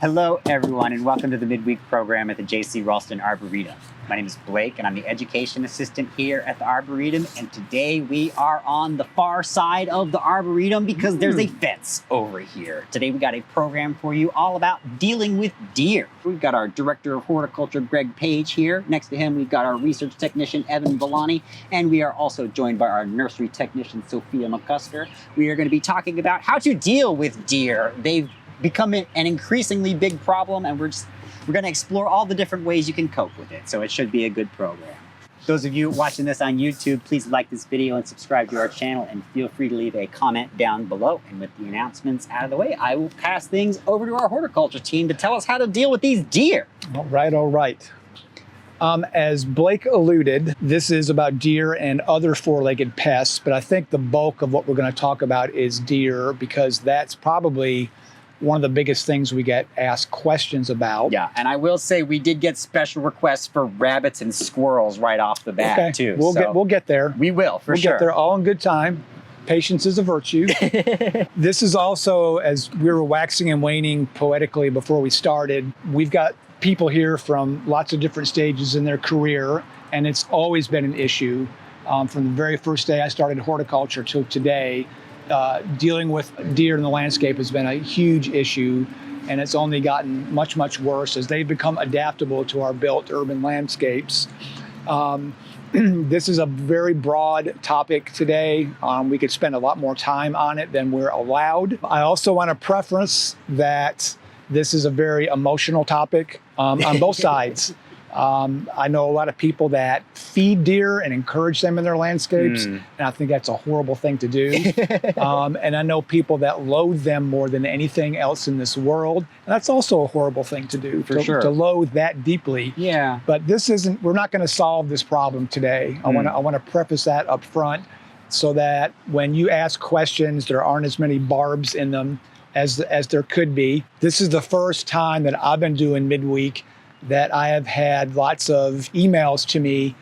Hello, everyone, and welcome to the Midweek Program at the J.C. Raulston Arboretum. My name is Blake, and I'm the Education Assistant here at the Arboretum, and today we are on the far side of the Arboretum because there's a fence over here. Today we got a program for you all about dealing with deer. We've got our Director of Horticulture, Paige, here. Next to him, we've got our Research Technician, Villani, and we are also joined by our Nursery Technician, Sophia McCusker. We are going to be talking about how to deal with deer. They've become an increasingly big problem, and we're going to explore all the different ways you can cope with it, so it should be a good program. Those of you watching this on YouTube, please like this video and subscribe to our channel, and feel free to leave a comment down below. And with the announcements out of the way, I will pass things over to our horticulture team to tell us how to deal with these deer. All right. As Blake alluded, this is about deer and other four-legged pests, but I think the bulk of what we're going to talk about is deer because that's probably one of the biggest things we get asked questions about. Yeah, and I will say we did get special requests for rabbits and squirrels right off the bat, too. We'll get there. We will, for sure. We'll get there all in good time. Patience is a virtue. This is also, as we were waxing and waning poetically before we started, we've got people here from lots of different stages in their career, and it's always been an issue. From the very first day I started horticulture till today, dealing with deer in the landscape has been a huge issue, and it's only gotten much, much worse as they've become adaptable to our built urban landscapes. This is a very broad topic today. We could spend a lot more time on it than we're allowed. I also want to preface that this is a very emotional topic on both sides. I know a lot of people that feed deer and encourage them in their landscapes, and I think that's a horrible thing to do. And I know people that loathe them more than anything else in this world, and that's also a horrible thing to do, to loathe that deeply. Yeah. But we're not going to solve this problem today. I want to preface that up front so that when you ask questions, there aren't as many barbs in them as there could be. This is the first time that I've been doing midweek that I have had lots of emails to me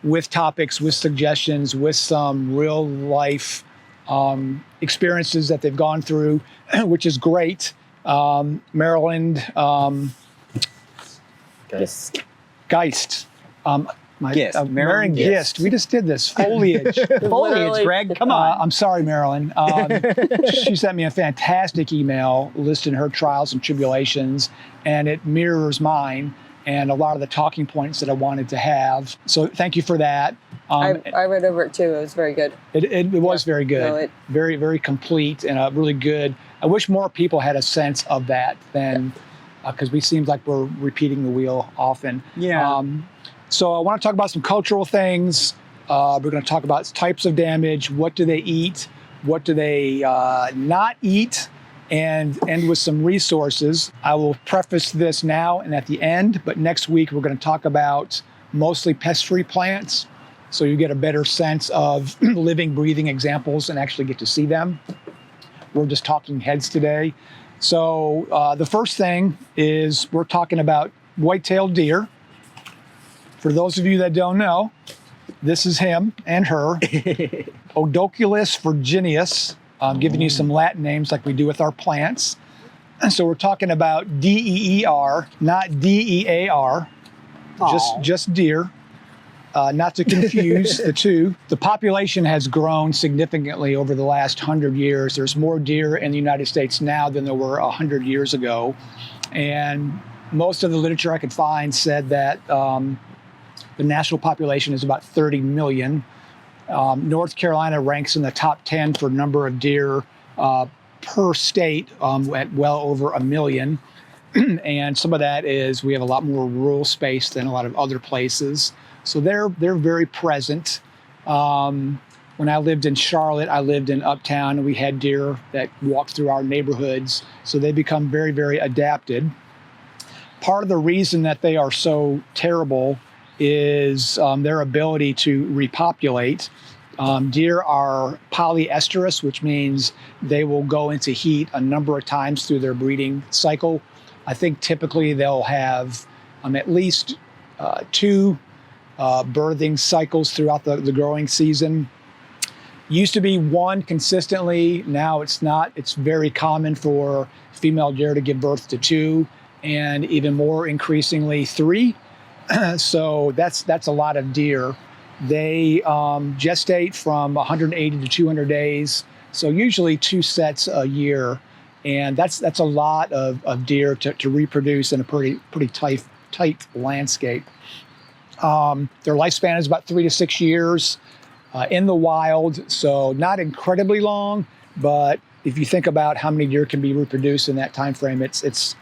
with topics, with suggestions, with some real life experiences that they've gone through, which is great. Maryland Geist. Marin Gist. We just did this. Foliage. Foliage, Greg. Come on. I'm sorry, Marilyn. She sent me a fantastic email listing her trials and tribulations, and it mirrors mine and a lot of the talking points that I wanted to have. So thank you for that. I read over it too. It was very good. It was very good. Very, very complete and really good. I wish more people had a sense of that than, because we seem like we're repeating the wheel often. Yeah. So I want to talk about some cultural things. We're going to talk about types of damage. What do they eat? What do they not eat? And end with some resources. I will preface this now and at the end, but next week we're going to talk about mostly pest-free plants, so you get a better sense of living, breathing examples and actually get to see them. We're just talking heads today. So the first thing is we're talking about white-tailed deer. For those of you that don't know, this is him and her, Odoculus virginius. I'm giving you some Latin names like we do with our plants. And so we're talking about D-E-E-R, not D-E-A-R, just deer, not to confuse the two. The population has grown significantly over the last 100 years. There's more deer in the United States now than there were 100 years ago. And most of the literature I could find said that the national population is about 30 million. North Carolina ranks in the top 10 for number of deer per state at well over 1 million. And some of that is we have a lot more rural space than a lot of other places. So they're very present. When I lived in Charlotte, I lived in Uptown, and we had deer that walked through our neighborhoods. So they become very, very adapted. Part of the reason that they are so terrible is their ability to repopulate. Deer are polyestrous, which means they will go into heat a number of times through their breeding cycle. I think typically they'll have at least 2 birthing cycles throughout the growing season. Used to be one consistently. Now it's not. It's very common for female deer to give birth to two, and even more increasingly three. So that's a lot of deer. They gestate from 180 to 200 days. So usually 2 sets a year, and that's a lot of deer to reproduce in a pretty tight landscape. Their lifespan is about 3 to 6 years in the wild, so not incredibly long. But if you think about how many deer can be reproduced in that time frame, it's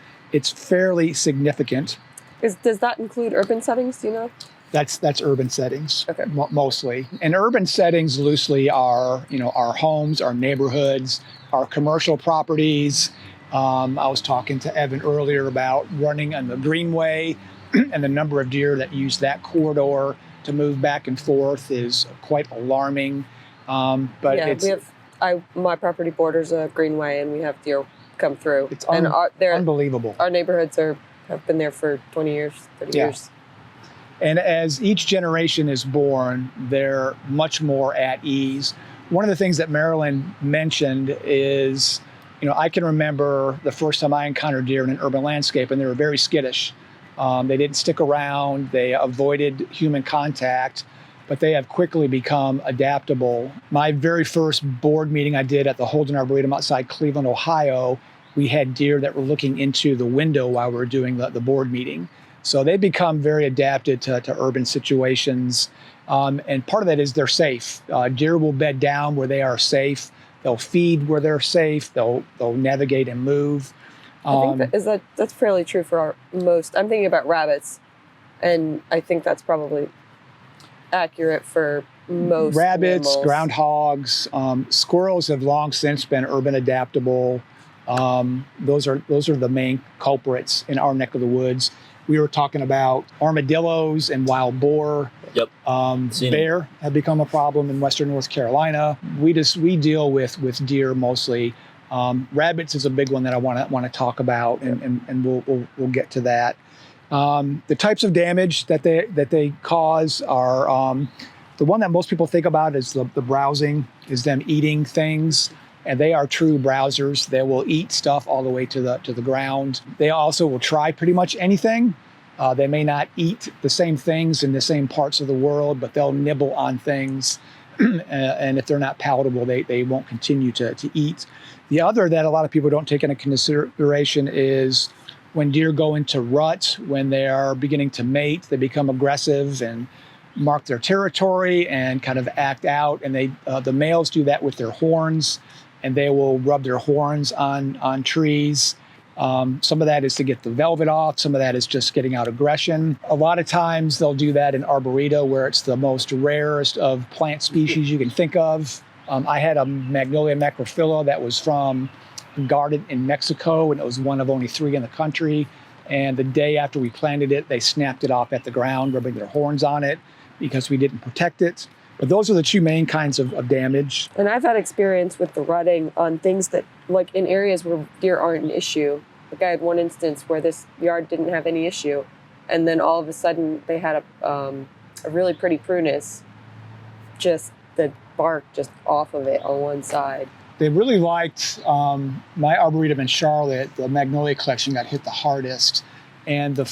fairly significant. Does that include urban settings? Do you know? That's urban settings, okay. Mostly. And urban settings loosely are, our homes, our neighborhoods, our commercial properties. I was talking to Evan earlier about running on the Greenway, and the number of deer that use that corridor to move back and forth is quite alarming. But yeah, my property borders a Greenway, and we have deer come through. It's unbelievable. Our neighborhoods have been there for 20 years, 30 years. And as each generation is born, they're much more at ease. One of the things that Marilyn mentioned is, I can remember the first time I encountered deer in an urban landscape, and they were very skittish. They didn't stick around. They avoided human contact, but they have quickly become adaptable. My very first board meeting I did at the Holden Arboretum outside Cleveland, Ohio, we had deer that were looking into the window while we were doing the board meeting. So they become very adapted to urban situations. And part of that is they're safe. Deer will bed down where they are safe. They'll feed where they're safe. They'll navigate and move. I think that's fairly true for most. I'm thinking about rabbits, and I think that's probably accurate for most rabbits, mammals. Groundhogs, squirrels have long since been urban adaptable. Those are the main culprits in our neck of the woods. We were talking about armadillos and wild boar. Yep. Bear have become a problem in western North Carolina. We deal with deer mostly. Rabbits is a big one that I want to talk about, and we'll get to that. The types of damage that they cause are the one that most people think about is the browsing, is them eating things. And they are true browsers. They will eat stuff all the way to the ground. They also will try pretty much anything. They may not eat the same things in the same parts of the world, but they'll nibble on things. And if they're not palatable, they won't continue to eat. The other that a lot of people don't take into consideration is when deer go into rut, when they are beginning to mate, they become aggressive and mark their territory and kind of act out. And the males do that with their horns, and they will rub their horns on trees. Some of that is to get the velvet off. Some of that is just getting out aggression. A lot of times they'll do that in Arboretum, where it's the most rarest of plant species you can think of. I had a Magnolia macrophylla that was from a garden in Mexico, and it was one of only 3 in the country. And the day after we planted it, they snapped it off at the ground, rubbing their horns on it because we didn't protect it. But those are the 2 main kinds of damage. And I've had experience with the rutting on things that, like in areas where deer aren't an issue. Like I had one instance where this yard didn't have any issue, and then all of a sudden they had a really pretty prunus, just the bark just off of it on one side. They really liked my Arboretum in Charlotte. The Magnolia collection got hit the hardest, and the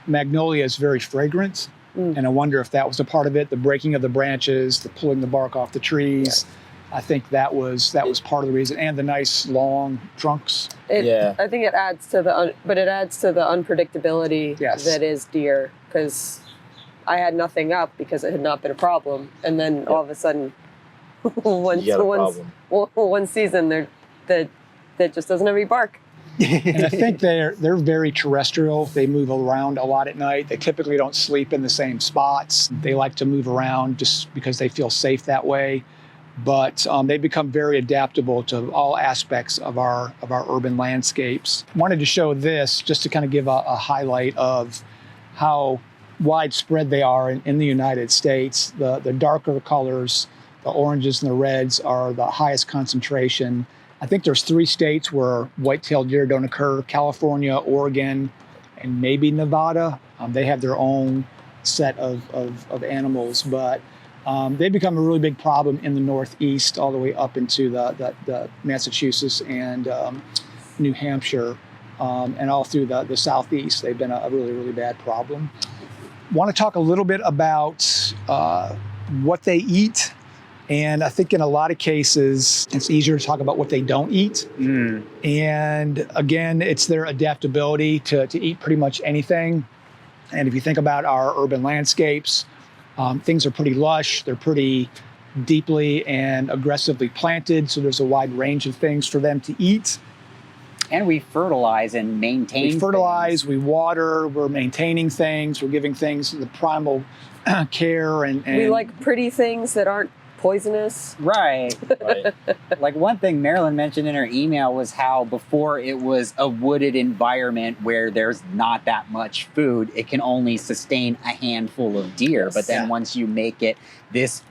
Magnolia is very fragrant. And I wonder if that was a part of it, the breaking of the branches, the pulling the bark off the trees. Yeah. I think that was part of the reason, and the nice long trunks. I think it adds to the unpredictability that is deer, because I had nothing up because it had not been a problem, and then all of a sudden, one season that just doesn't have any bark. And I think they're very terrestrial. They move around a lot at night. They typically don't sleep in the same spots. They like to move around just because they feel safe that way. But they become very adaptable to all aspects of our urban landscapes. Wanted to show this just to kind of give a highlight of how widespread they are in the United States. The darker colors, the oranges and the reds, are the highest concentration. I think there's 3 states where white-tailed deer don't occur: California, Oregon, and maybe Nevada. They have their own set of animals, but They become a really big problem in the Northeast, all the way up into the Massachusetts and New Hampshire, and all through the Southeast. They've been a really, really bad problem. Want to talk a little bit about what they eat. And I think in a lot of cases, it's easier to talk about what they don't eat. And again, it's their adaptability to eat pretty much anything. And if you think about our urban landscapes, things are pretty lush. They're pretty deeply and aggressively planted. So there's a wide range of things for them to eat. And we fertilize and maintain. We fertilize, we water, we're maintaining things, we're giving things the primal care. And we like pretty things that aren't poisonous. Right. Like one thing Marilyn mentioned in her email was how before it was a wooded environment where there's not that much food, it can only sustain a handful of deer. Yes. But then once you make it this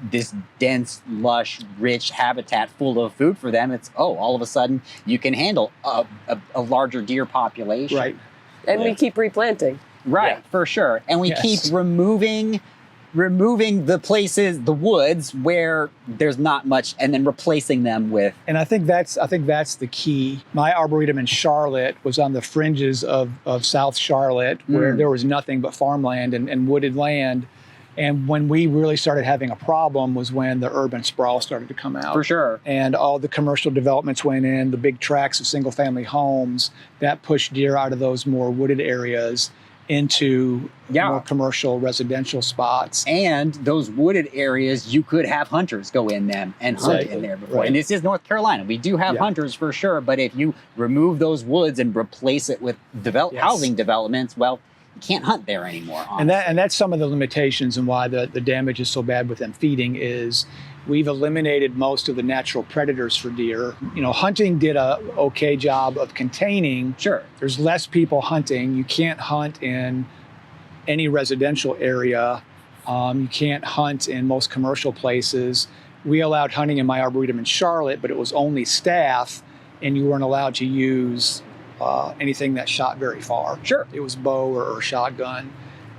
dense, lush, rich habitat full of food for them, it's, all of a sudden you can handle a larger deer population. Right. And we keep replanting. Right, for sure. And we keep removing the places, the woods where there's not much, and then replacing them with. And I think that's the key. My Arboretum in Charlotte was on the fringes of South Charlotte, where there was nothing but farmland and wooded land. And when we really started having a problem was when the urban sprawl started to come out. For sure. And all the commercial developments went in, the big tracts of single family homes, that pushed deer out of those more wooded areas into more commercial residential spots. And those wooded areas, you could have hunters go in them and hunt in there before. Right. And this is North Carolina. We do have hunters for sure, but if you remove those woods and replace it with housing developments, well, you can't hunt there anymore. Honestly. And that's some of the limitations and why the damage is so bad with them feeding is we've eliminated most of the natural predators for deer. You know, hunting did a okay job of containing. Sure. There's less people hunting. You can't hunt in any residential area. You can't hunt in most commercial places. We allowed hunting in my Arboretum in Charlotte, but it was only staff, and you weren't allowed to use anything that shot very far. Sure. It was bow or shotgun.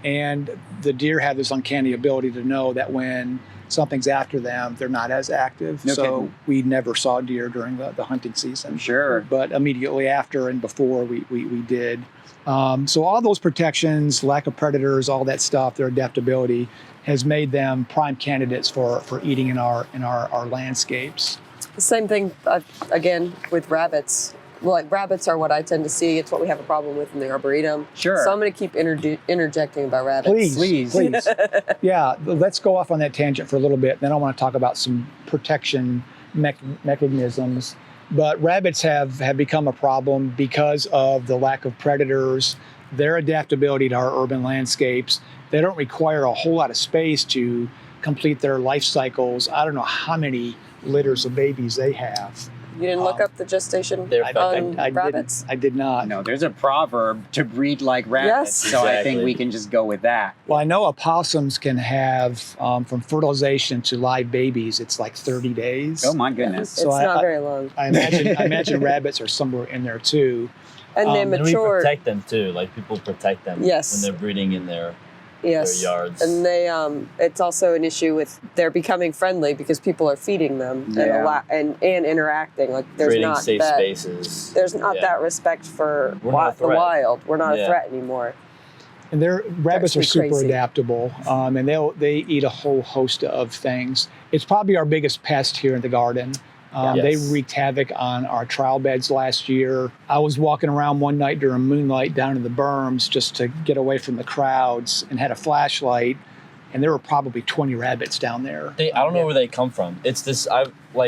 And the deer have this uncanny ability to know that when something's after them, they're not as active. No so kidding. We never saw deer during the hunting season. Sure. But immediately after and before we did. So all those protections, lack of predators, all that stuff, their adaptability has made them prime candidates for eating in our landscapes. The same thing, again, with rabbits. Well, like rabbits are what I tend to see. It's what we have a problem with in the Arboretum. Sure. So I'm going to keep interjecting about rabbits. Please. Yeah, let's go off on that tangent for a little bit. Then I want to talk about some protection mechanisms. But rabbits have become a problem because of the lack of predators, their adaptability to our urban landscapes. They don't require a whole lot of space to complete their life cycles. I don't know how many litters of babies they have. You didn't look up the gestation on rabbits? I did not. No, there's a proverb to breed like rabbits, Yes. so I think we can just go with that. Well, I know opossums can have, from fertilization to live babies, it's like 30 days. Oh my goodness. It's not very long. I imagine rabbits are somewhere in there too. And they And we mature. protect them too. Like people protect them Yes. when they're breeding in their Yes. yards. And they, it's also an issue with they're becoming friendly because people are feeding them and interacting. Like there's creating not safe that spaces. there's not that respect for We're not a the threat. wild. We're not a threat anymore. And rabbits are super crazy. adaptable, and they eat a whole host of things. It's probably our biggest pest here in the garden. They wreaked havoc on our trial beds last year. I was walking around one night during moonlight down in the berms just to get away from the crowds and had a flashlight, and there were probably 20 rabbits down there. I don't know where they come from. It's this.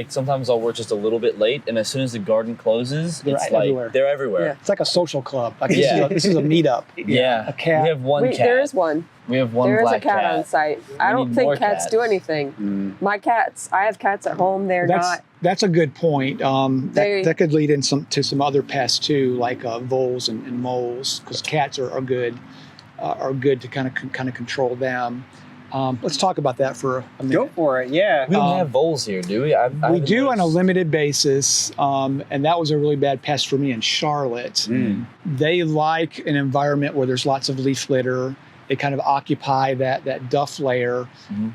Sometimes I'll work just a little bit late, and as soon as the garden closes, They're it's everywhere. like they're everywhere. Yeah. It's like a social club. Like this is a meetup. Yeah. A cat. We have one cat. There is one. We have one There is a black cat on site. I don't need think more cats do cats. anything. My cats, I have cats at home. They're not. That's a good point. They- That could lead in to some other pests too, like voles and moles, because cats are good to kind of control them. Let's talk about that for a minute. Go for it, yeah. We don't have voles here, do we? We do on a limited basis, and that was a really bad pest for me in Charlotte. They like an environment where there's lots of leaf litter. They kind of occupy that duff layer,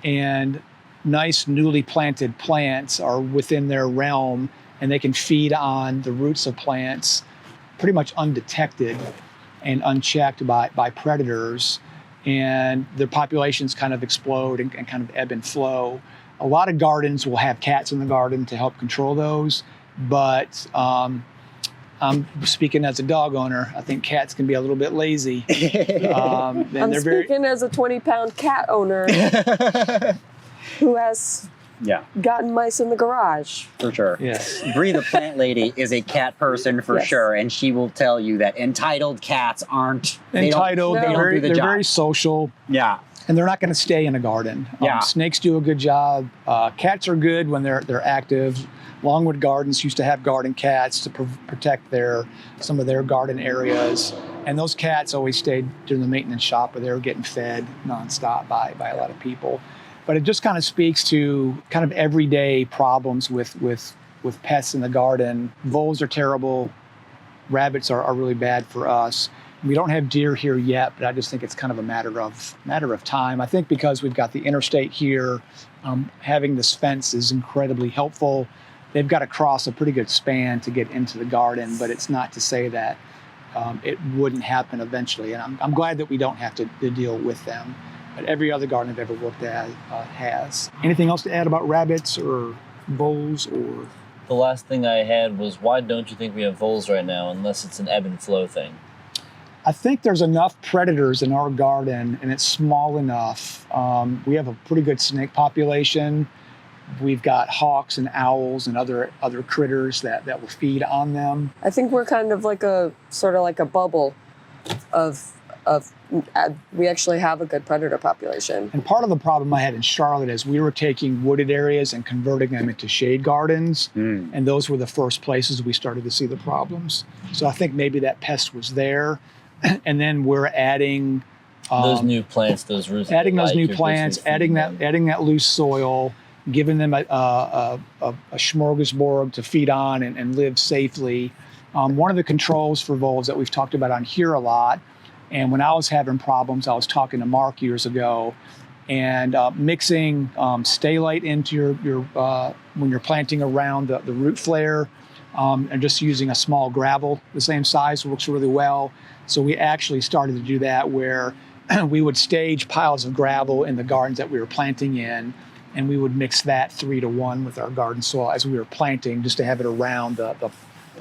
and nice newly planted plants are within their realm, and they can feed on the roots of plants pretty much undetected and unchecked by predators, and their populations kind of explode and kind of ebb and flow. A lot of gardens will have cats in the garden to help control those, but I'm speaking as a dog owner. I think cats can be a little bit lazy. I'm speaking as a 20-pound cat owner who has gotten mice in the garage. For sure. Yes. Bree, the plant lady, is a cat person for Yes. sure, and she will tell you that entitled cats aren't Entitled. They don't do the They're job. very social. Yeah. And they're not going to stay in a garden. Yeah. Snakes do a good job. Cats are good when they're active. Longwood Gardens used to have garden cats to protect some of their garden areas. And those cats always stayed during the maintenance shop where they were getting fed nonstop by a lot of people. But it just kind of speaks to kind of everyday problems with pests in the garden. Voles are terrible. Rabbits are really bad for us. We don't have deer here yet, but I just think it's kind of a matter of time. I think because we've got the interstate here, having this fence is incredibly helpful. They've got to cross a pretty good span to get into the garden, but it's not to say that it wouldn't happen eventually. And I'm glad that we don't have to deal with them. But every other garden I've ever worked at has. Anything else to add about rabbits or voles or? The last thing I had was, why don't you think we have voles right now unless it's an ebb and flow thing? I think there's enough predators in our garden, and it's small enough. We have a pretty good snake population. We've got hawks and owls and other critters that will feed on them. I think we're kind of like a bubble of we actually have a good predator population. And part of the problem I had in Charlotte is we were taking wooded areas and converting them into shade gardens, and those were the first places we started to see the problems. So I think maybe that pest was there, and then we're adding those new plants, those roots. adding those new plants, adding that loose soil, giving them a smorgasbord to feed on and live safely. One of the controls for voles that we've talked about on here a lot, and when I was having problems, I was talking to Mark years ago, and mixing stay-lite into your when you're planting around the root flare, and just using a small gravel the same size works really well. So we actually started to do that where we would stage piles of gravel in the gardens that we were planting in, and we would mix that 3-to-1 with our garden soil as we were planting, just to have it around the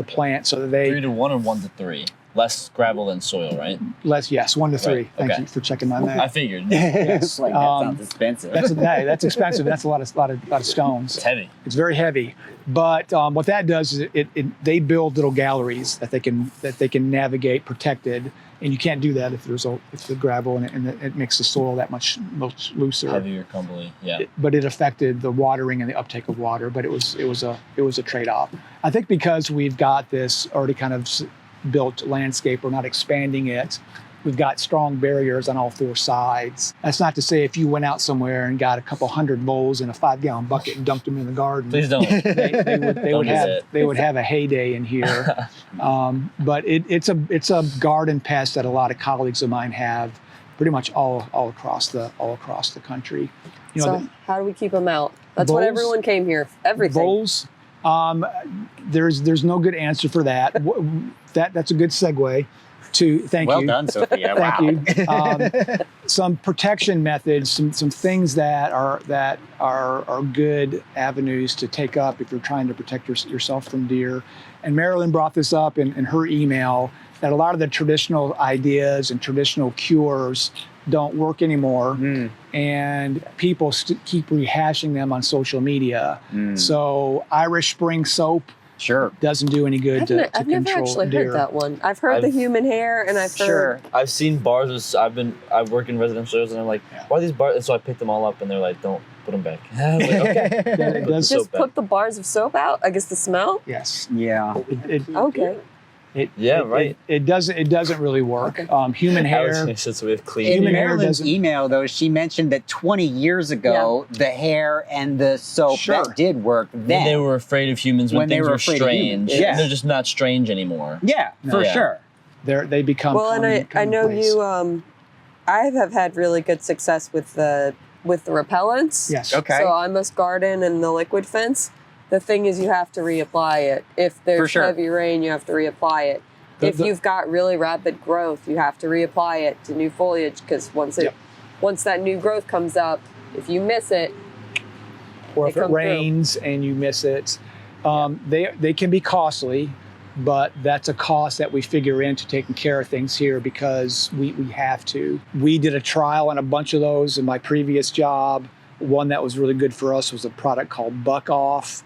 plant so that they 3-to-1 or 1-to-3. Less gravel than soil, right? less, yes, 1-to-3. Right, Thank okay. you for checking my math. I figured. Yes. Like, that sounds expensive. That's expensive. That's a lot of stones. It's heavy. It's very heavy, but what that does is they build little galleries that they can navigate protected, and you can't do that if the gravel and it makes the soil that much looser. Heavier, crumbly, yeah. But it affected the watering and the uptake of water. But it was a trade-off. I think because we've got this already kind of built landscape, we're not expanding it. We've got strong barriers on all 4 sides. That's not to say if you went out somewhere and got a couple hundred voles in a 5-gallon bucket and dumped them in the garden, Please don't. they would have a heyday in here. But it's a garden pest that a lot of colleagues of mine have, pretty much all across the country. So how do we keep them out? That's what voles? everyone came here. Everything. Voles. There's no good answer for that. That's a good segue to thank you. Well done, Sophia. Thank Wow. you. Some protection methods, some things that are good avenues to take up if you're trying to protect yourself from deer. And Marilyn brought this up in her email, that a lot of the traditional ideas and traditional cures don't work anymore, and people keep rehashing them on social media. So Irish Spring soap Sure. doesn't do any good to I've never control actually deer. heard that one. I've heard the human hair, and I've heard. I've seen bars. I work in residential areas, and I'm like, why are these bars? And so I picked them all up, and they're like, don't put them back. I was like, okay. Yeah, it does. Just put the bars of soap out. I guess the smell. Yes. Yeah. Okay. It doesn't really work. Human hair. Since we have clean. In Human hair Marilyn's doesn't- email, though, she mentioned that 20 years ago, the hair and the soap that did work then. They were afraid of humans when they things were were afraid of humans. strange. Yeah. And they're just not strange anymore. Yeah, for Yeah. sure. They become Well, and I know commonplace. you. I have had really good success with the with the repellents. Yes. Okay. So I must garden and the liquid fence. The thing is, you have to reapply it. If there's sure. heavy rain, you have to reapply it. If you've got really rapid growth, you have to reapply it to new foliage, because once that new growth comes up, if you miss it, or if it rains and you miss it, they can be costly, but that's a cost that we figure into taking care of things here because we have to. We did a trial on a bunch of those in my previous job. One that was really good for us was a product called Buck Off.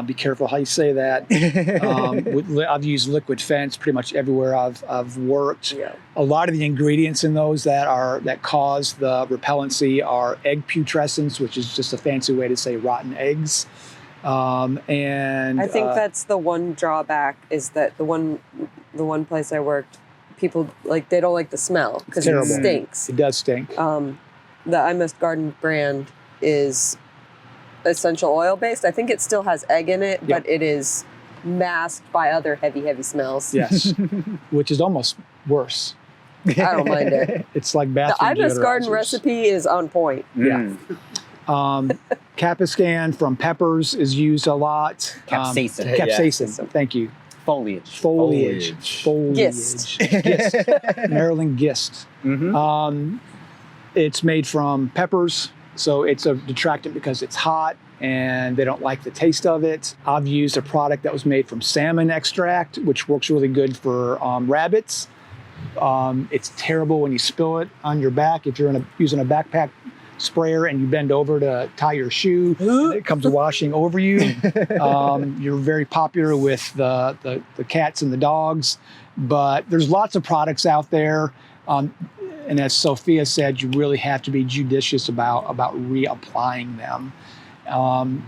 Be careful how you say that. I've used liquid fence pretty much everywhere I've worked. Yeah. A lot of the ingredients in those that cause the repellency are egg putrescence, which is just a fancy way to say rotten eggs. And I think that's the one drawback, is that the one place I worked, people they don't like the smell because it stinks. It does stink. The I Must Garden brand is essential oil based. I think it still has egg in it, but it is masked by other heavy smells. Yes, which is almost worse. I don't mind it. It's like bathroom The I Must Garden deodorizers. recipe is on point. Yeah. Capiscan from peppers is used a lot. Capsaicin. Capsaicin. Thank you. Foliage. Gist. Gist. Maryland gist. Mm-hmm. It's made from peppers, so it's a detractant because it's hot and they don't like the taste of it. I've used a product that was made from salmon extract, which works really good for rabbits. It's terrible when you spill it on your back. If you're using a backpack sprayer and you bend over to tie your shoe, it comes washing over you. You're very popular with the cats and the dogs, but there's lots of products out there. And as Sophia said, you really have to be judicious about reapplying them.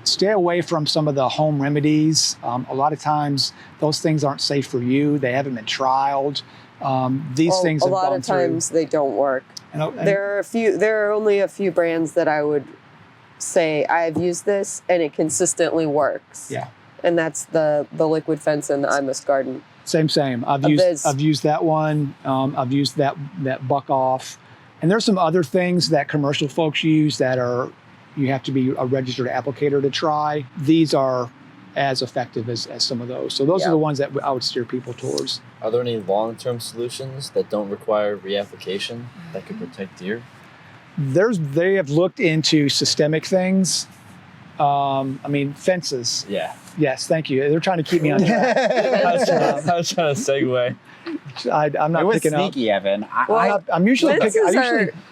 Stay away from some of the home remedies. A lot of times those things aren't safe for you. They haven't been trialed. These things have a lot gone of times they don't work. There are only a few brands that I would say I've used this and it consistently works. Yeah. And that's the liquid fence and the I Must Garden. Same. I've used that one. I've used that Buck Off, and there's some other things that commercial folks use that you have to be a registered applicator to try. These are as effective as some of those. So those are the ones that I would steer people towards. Are there any long-term solutions that don't require reapplication that could protect deer? They have looked into systemic things. Fences. Yeah. Yes, thank you. They're trying to keep me on track. I was trying to segue. I'm not picking up. Sneaky, Evan. I'm usually picking.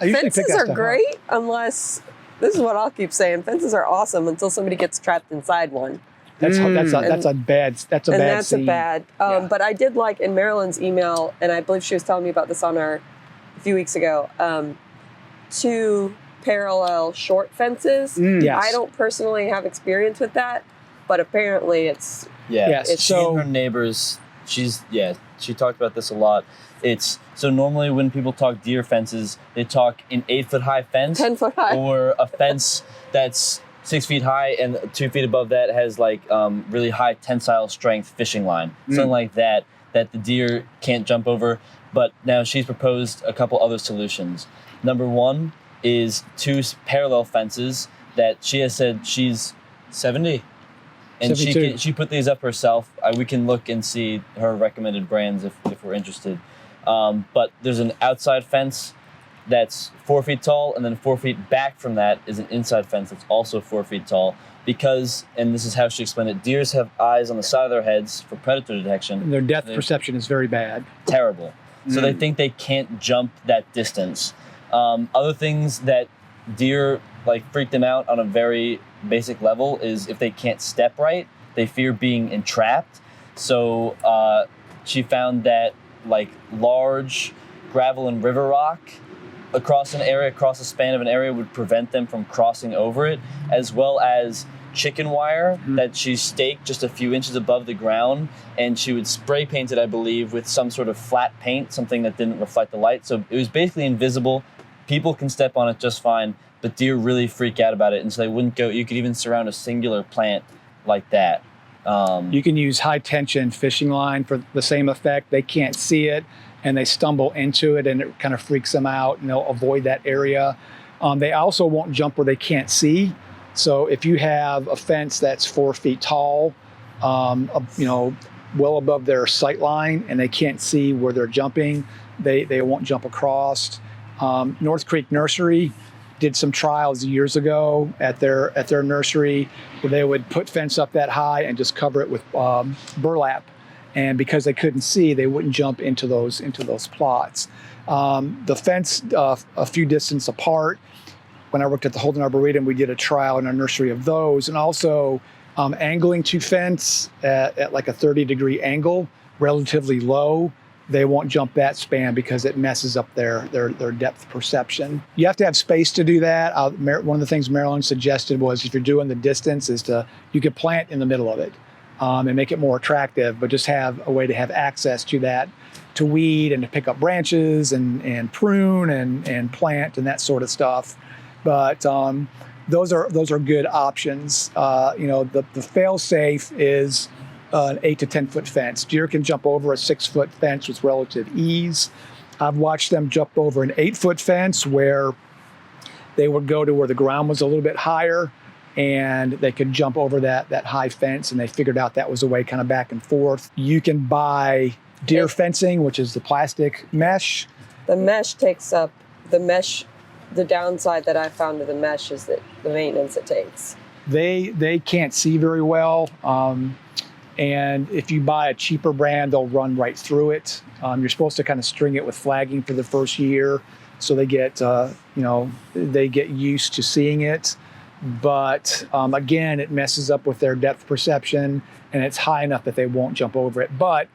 Fences are great unless, this is what I'll keep saying, fences are awesome until somebody gets trapped inside one. That's a bad scene. But I did like in Marilyn's email, and I believe she was telling me about this on a few weeks ago, 2 parallel short fences. Yes. I don't personally have experience with that, but apparently it's Yes. She and her neighbors, she talked about this a lot. So normally when people talk deer fences, they talk an 8-foot high fence, 10-foot high, or a fence that's 6 feet high and 2 feet above that has really high tensile strength fishing line, something like that the deer can't jump over. But now she's proposed a couple other solutions. Number one is 2 parallel fences that she has said she's 70. And 72. she put these up herself. We can look and see her recommended brands if we're interested. But there's an outside fence that's 4 feet tall, and then 4 feet back from that is an inside fence that's also 4 feet tall. Because, and this is how she explained it, deers have eyes on the side of their heads for predator detection. And their depth perception is very bad. Terrible. So they think they can't jump that distance. Other things that deer freak them out on a very basic level is if they can't step right, they fear being entrapped. So she found that large gravel and river rock across a span of an area would prevent them from crossing over it, as well as chicken wire that she staked just a few inches above the ground, and she would spray paint it, I believe, with some sort of flat paint, something that didn't reflect the light. So it was basically invisible. People can step on it just fine, but deer really freak out about it, and so they wouldn't go. You could even surround a singular plant like that. You can use high tension fishing line for the same effect. They can't see it and they stumble into it and it kind of freaks them out, and they'll avoid that area. They also won't jump where they can't see. So if you have a fence that's 4 feet tall, well above their sight line, and they can't see where they're jumping, they won't jump across. North Creek Nursery did some trials years ago at their nursery where they would put fence up that high and just cover it with burlap. And because they couldn't see, they wouldn't jump into those plots. The fence a few distance apart. When I worked at the Holden Arboretum, we did a trial in our nursery of those, and also angling to fence at like a 30-degree angle, relatively low. They won't jump that span because it messes up their depth perception. You have to have space to do that. One of the things Marilyn suggested was if you're doing the distance you could plant in the middle of it and make it more attractive, but just have a way to have access to that, to weed and to pick up branches and prune and plant and that sort of stuff. But those are good options. The fail-safe is an 8 to 10 foot fence. Deer can jump over a 6 foot fence with relative ease. I've watched them jump over an 8 foot fence where they would go to where the ground was a little bit higher, and they could jump over that high fence, and they figured out that was a way kind of back and forth. You can buy deer fencing, which is the plastic mesh. The mesh takes up the mesh. The downside that I found to the mesh is that the maintenance it takes. They can't see very well. And if you buy a cheaper brand, they'll run right through it. You're supposed to kind of string it with flagging for the first year, so they get used to seeing it. But again, it messes up with their depth perception, and it's high enough that they won't jump over it. But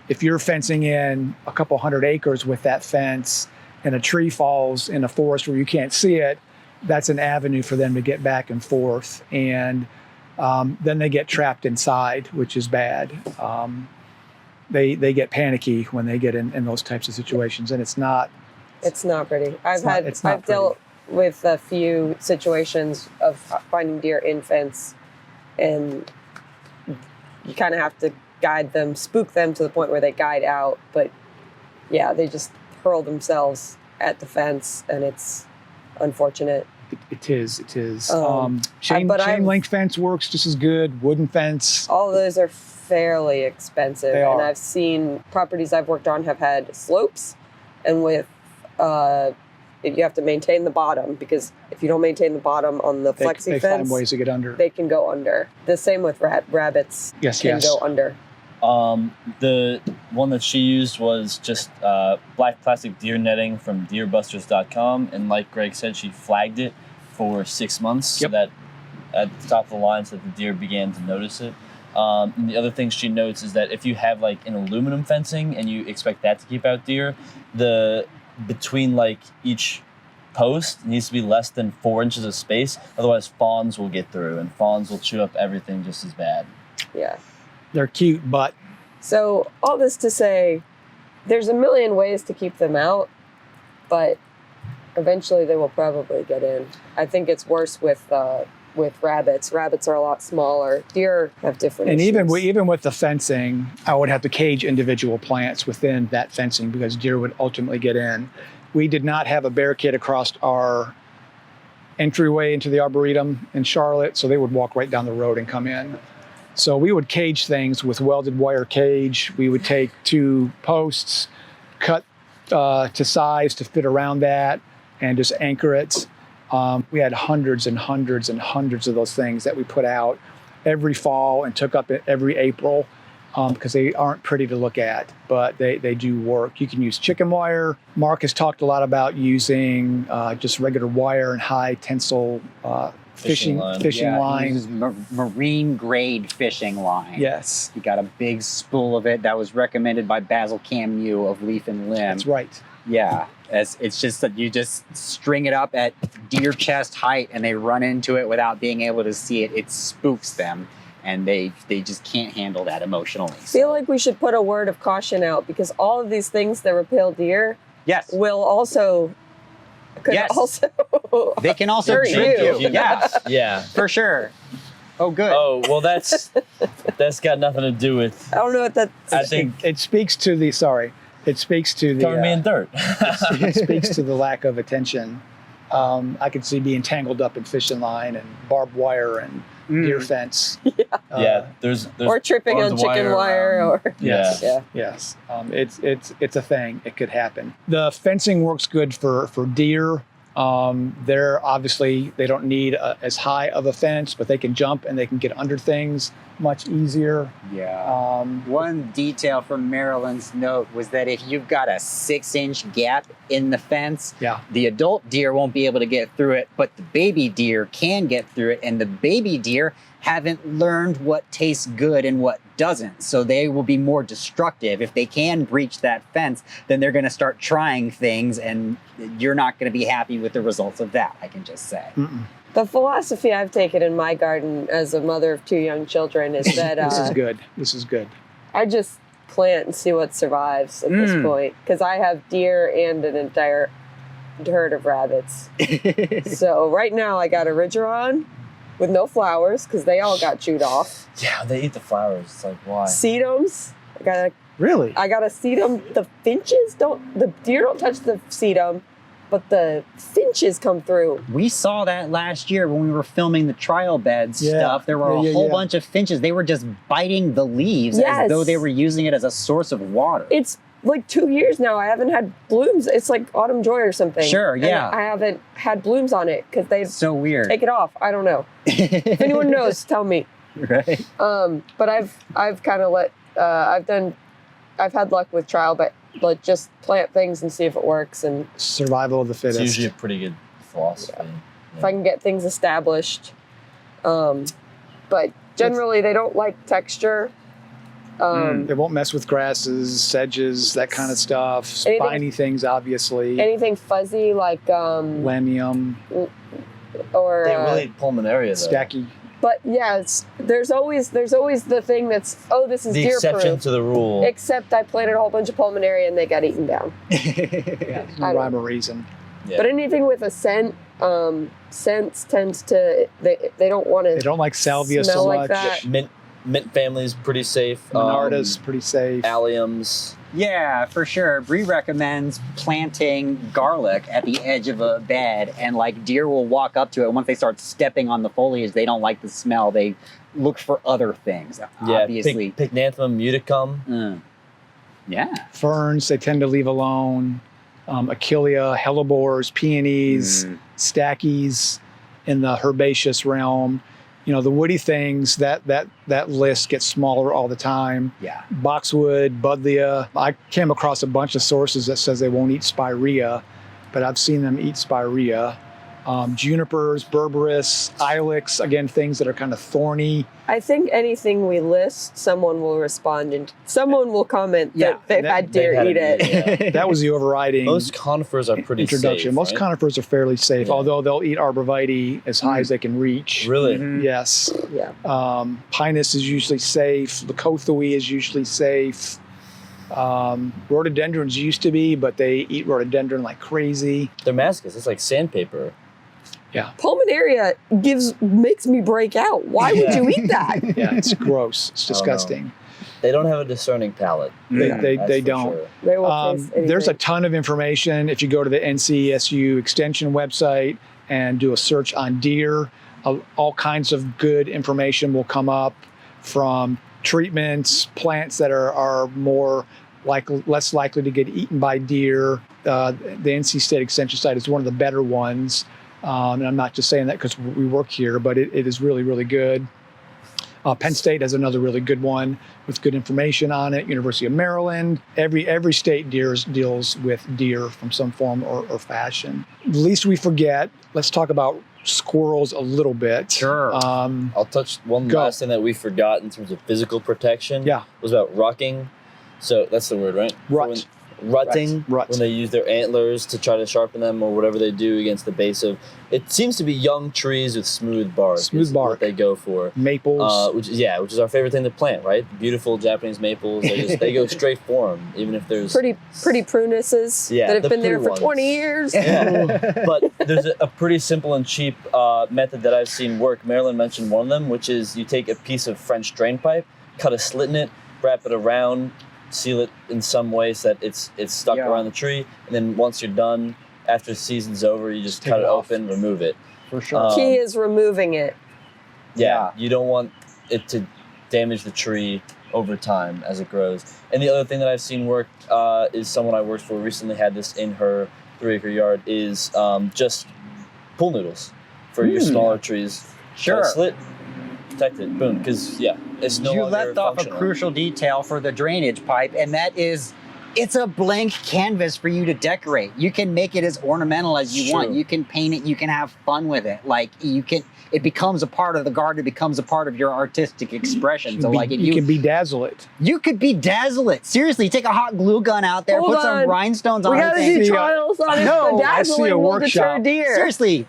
if you're fencing in a couple 100 acres with that fence, and a tree falls in a forest where you can't see it, that's an avenue for them to get back and forth. And then they get trapped inside, which is bad. They get panicky when they get in those types of situations, and it's not pretty. I've dealt with a few situations of finding deer in fence, and you kind of have to guide them, spook them to the point where they guide out. But yeah, they just hurl themselves at the fence, and it's unfortunate. It is. Chain link fence works just as good. Wooden fence. All of those are fairly expensive. They are. And I've seen properties I've worked on have had slopes, and with you have to maintain the bottom, because if you don't maintain the bottom on the flexi fence, they find ways to get under. They can go under. The same with rabbits. Yes. Go under. The one that she used was just black plastic deer netting from deerbusters.com, and like Greg said, she flagged it for 6 months, so that at the top of the line, so that the deer began to notice it. And the other thing she notes is that if you have like an aluminum fencing and you expect that to keep out deer, between like each post needs to be less than 4 inches of space, otherwise fawns will get through, and fawns will chew up everything just as bad. Yeah. They're cute, but... So all this to say, there's a million ways to keep them out, but eventually they will probably get in. I think it's worse with rabbits. Rabbits are a lot smaller. Deer have different issues. And even with the fencing, I would have to cage individual plants within that fencing because deer would ultimately get in. We did not have a barricade across our entryway into the Arboretum in Charlotte, so they would walk right down the road and come in. So we would cage things with welded wire cage. We would take 2 posts, cut to size to fit around that, and just anchor it. We had hundreds and hundreds and hundreds of those things that we put out every fall and took up every April because they aren't pretty to look at, but they do work. You can use chicken wire. Mark has talked a lot about using just regular wire and high tensile fishing line. He uses marine grade fishing line. Yes. He got a big spool of it that was recommended by Basil Camus of Leaf and Limb. That's right. Yeah. It's just that you just string it up at deer chest height and they run into it without being able to see it. It spooks them, and they just can't handle that emotionally. I feel like we should put a word of caution out, because all of these things that repel deer will also... They can also trick you. Yeah. Yeah. For sure. Oh, good. Oh, well, that's got nothing to do with... I don't know what that... I think it speaks to the... Sorry. It speaks to the... Cover me in dirt. It speaks to the lack of attention I could see being tangled up in fishing line and barbed wire and deer fence. There's or tripping on barbed chicken wire or Yes. Yeah. Yes. It's a thing. It could happen. The fencing works good for deer. They're obviously, they don't need as high of a fence, but they can jump and they can get under things much easier. Yeah. One detail from Marilyn's note was that if you've got a 6-inch gap in the fence, the adult deer won't be able to get through it, but the baby deer can get through it, and the baby deer haven't learned what tastes good and what doesn't. So they will be more destructive. If they can breach that fence, then they're going to start trying things, and you're not going to be happy with the results of that, I can just say. The philosophy I've taken in my garden as a mother of 2 young children is that This is good. This is good. I just plant and see what survives at this point, because I have deer and an entire herd of rabbits. So right now I got a Rigeron with no flowers because they all got chewed off. Yeah, they eat the flowers. It's like, why? Sedums. Really? I got a sedum. The finches the deer don't touch the sedum, but the finches come through. We saw that last year when we were filming the trial bed stuff. There were a whole bunch of finches. They were just biting the leaves as though they were using it as a source of water. It's like 2 years now. I haven't had blooms. It's like autumn joy or something. Sure, yeah. And I haven't had blooms on it because they so weird. take it off. I don't know. If anyone knows, tell me. Right. But I've kind of I've had luck with trial, but like just plant things and see if it works. And survival of the fittest. It's usually a pretty good philosophy. Yeah. If I can get things established. But generally they don't like texture. They won't mess with grasses, sedges, that kind of stuff. Spiny things, obviously. Anything fuzzy like Lamium. Or They really pulmonaria though. Stacky. But yeah, there's always the thing that's this is The deer exception proof. to the rule. Except I planted a whole bunch of pulmonaria and they got eaten down. There's no rhyme or reason. Yeah. But anything with a scent, scents tends to they don't want to. They don't like salvia smell so like much. that. Mint family's pretty safe. Monarda's pretty safe. Alliums. Yeah, for sure. Bree recommends planting garlic at the edge of a bed, and like deer will walk up to it. Once they start stepping on the foliage, they don't like the smell. They look for other things. Yeah, Obviously. Pycnanthemum muticum. Yeah. Ferns, they tend to leave alone. Achillea, hellebores, peonies, stackies in the herbaceous realm. You know, the woody things, that list gets smaller all the time. Yeah. Boxwood, buddleia. I came across a bunch of sources that says they won't eat spirea, but I've seen them eat spirea. Junipers, berberis, ilex, again, things that are kind of thorny. I think anything we list, someone will respond and someone will comment that they've had deer eat it. Yeah. That was the overriding Most conifers are pretty introduction. safe, Most right? conifers are fairly safe, Yeah. although they'll eat arborvitae as high as they can reach. Really? Yes. Yeah. Pinus is usually safe. Leucothoe is usually safe. Rhododendrons used to be, but they eat rhododendron like crazy. Damascus, it's like sandpaper. Pulmonaria makes me break out. Why would you eat that? Yeah, it's gross. It's disgusting. They don't have a discerning palate. They That's for don't. sure. They will taste anything. There's a ton of information. If you go to the NCSU Extension website and do a search on deer, all kinds of good information will come up, from treatments, plants that are less likely to get eaten by deer. The NC State Extension site is one of the better ones. And I'm not just saying that because we work here, but it is really, really good. Penn State has another really good one with good information on it. University of Maryland. Every state deals with deer from some form or fashion. Least we forget, let's talk about squirrels a little bit. Sure. I'll touch one Go. last thing that we forgot in terms of physical protection. Yeah. Was about rucking. So that's the word, right? Rut. Rutting. Rut. When they use their antlers to try to sharpen them or whatever they do against the base of. It seems to be young trees with smooth bark. Smooth is bark. What they go for. Maples. Which is our favorite thing to plant, right? Beautiful Japanese maples. They go straight for them, even if there's pretty prunuses Yeah, that have the been there pretty for ones. 20 years. Yeah. But there's a pretty simple and cheap method that I've seen work. Marilyn mentioned one of them, which is you take a piece of French drain pipe, cut a slit in it, wrap it around, seal it in some way so that it's stuck around the tree, and then once you're done, after the season's over, you just Take cut it it off. open, remove it. For sure. Key is removing it. Yeah, you don't want it to damage the tree over time as it grows. And the other thing that I've seen work is someone I worked for recently had this in her 3-acre yard is just pool noodles for your smaller trees. Sure. Slit, protect it, boom. Because it's no You longer left off a functional. crucial detail for the drainage pipe, and that is it's a blank canvas for you to decorate. You can make it as ornamental as you want. True. You can paint it, you can have fun with it. Like it becomes a part of the garden, it becomes a part of your artistic expression. So like if you can bedazzle it. you could bedazzle it. Seriously, take a hot glue gun out there, Hold put some on. rhinestones on We it. gotta and- do See, trials on it. no, I see a Bedazzling will deter workshop. deer. Seriously.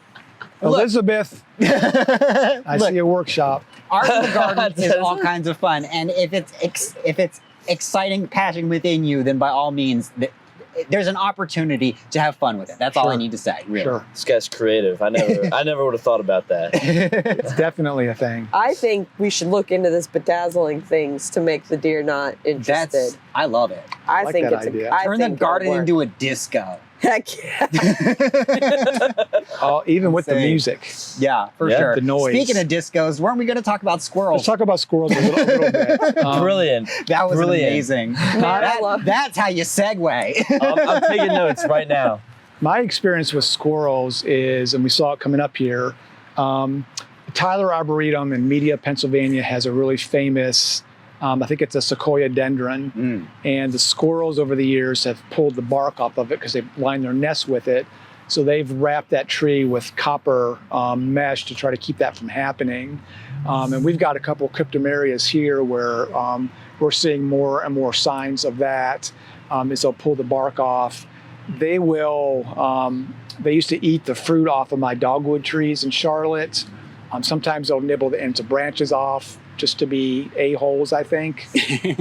Look. Elizabeth, I Look, see a workshop. art in the garden is all kinds of fun, and if it's exciting passion within you, then by all means, there's an opportunity to have fun with it. That's all I Sure. need to say. Really. Sure. This guy's creative. I never would have thought about that. It's definitely a thing. I think we should look into this bedazzling things to make the deer not interested. I love it. I like think that it's idea. I Turn the think it'll garden work. into a disco. Heck yeah. Even with the Insane. music. Yeah, for Yeah, sure. the noise. Speaking of discos, weren't we going to talk about squirrels? Let's talk about squirrels a little bit. Brilliant. That was Brilliant. amazing. I love- That's how you segue. I'm taking notes right now. My experience with squirrels is, and we saw it coming up here, Tyler Arboretum in Media, Pennsylvania has a really famous, I think it's a sequoia dendron, and the squirrels over the years have pulled the bark off of it because they line their nests with it. So they've wrapped that tree with copper mesh to try to keep that from happening. And we've got a couple of cryptomerias here where we're seeing more and more signs of that as they'll pull the bark off. They will, they used to eat the fruit off of my dogwood trees in Charlotte. Sometimes they'll nibble the ends of branches off just to be a-holes, I think.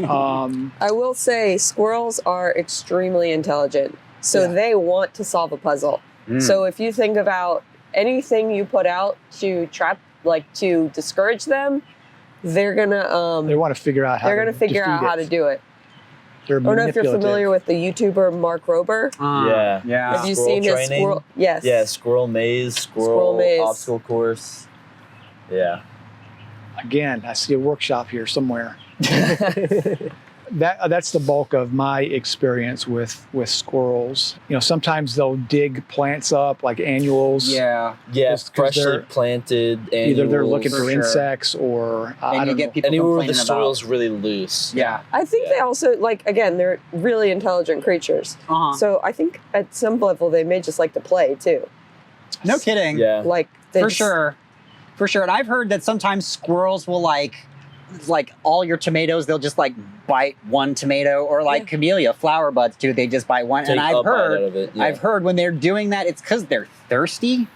I will say squirrels are extremely intelligent. So Yeah. they want to solve a puzzle. So if you think about anything you put out to trap, like to discourage them, they're gonna They want to figure out how they're gonna figure out how to do it. They're I don't know if you're familiar with the YouTuber Mark Rober. Yeah. Yeah. Have you Squirrel seen his training? squirrel? Yes. Yeah, squirrel maze, Squirrel maze. obstacle course. Yeah. Again, I see a workshop here somewhere. That's the bulk of my experience with squirrels. You know, sometimes they'll dig plants up like annuals. Yeah. Yeah, Just 'cause freshly they're- planted. Either they're annuals. looking For for sure. insects or I And you don't get know. people Anywhere where the complaining soil's about. really loose. Yeah. I think they Yeah. also like again they're really intelligent creatures. Uh-huh. So I think at some level they may just like to play too. No kidding. Yeah. Like they For just- sure. For sure. And I've heard that sometimes squirrels will like all your tomatoes, they'll just like bite one tomato, or like camellia flower buds too. They just bite one. Take and a I've bite out heard of it, yeah. I've heard when they're doing that, it's because they're thirsty.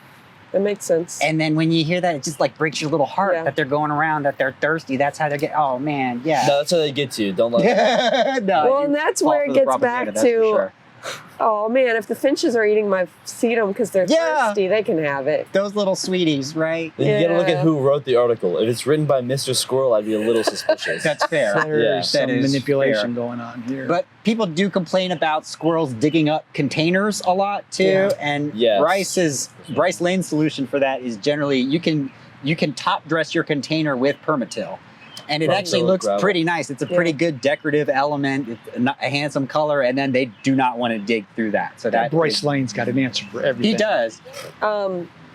That makes sense. And then when you hear that, it just like breaks your little heart Yeah. that they're going around, that they're thirsty. That's how they get. Oh man, yeah. No, that's how they get to you. Don't let them. No, Well, you and that's fall where for it the gets propaganda, back that's for to- sure. Oh man, if the finches are eating my sedum because they're Yeah. thirsty, they can have it. Those little sweeties, right? Then you gotta look at Yeah. who wrote the article. If it's written by Mr. Squirrel, I'd be a little suspicious. That's fair. There's Yeah. some That is manipulation fair. going on here. But people do complain about squirrels digging up containers a lot too. Yeah. And Yes. Bryce Lane's solution for that is generally you can top dress your container with permatil. And it actually Permatil looks gravel. pretty nice. It's a pretty good decorative element. It's a handsome color, and then they do not want to dig through that. So that Bryce Lane's got an answer for everything. he does.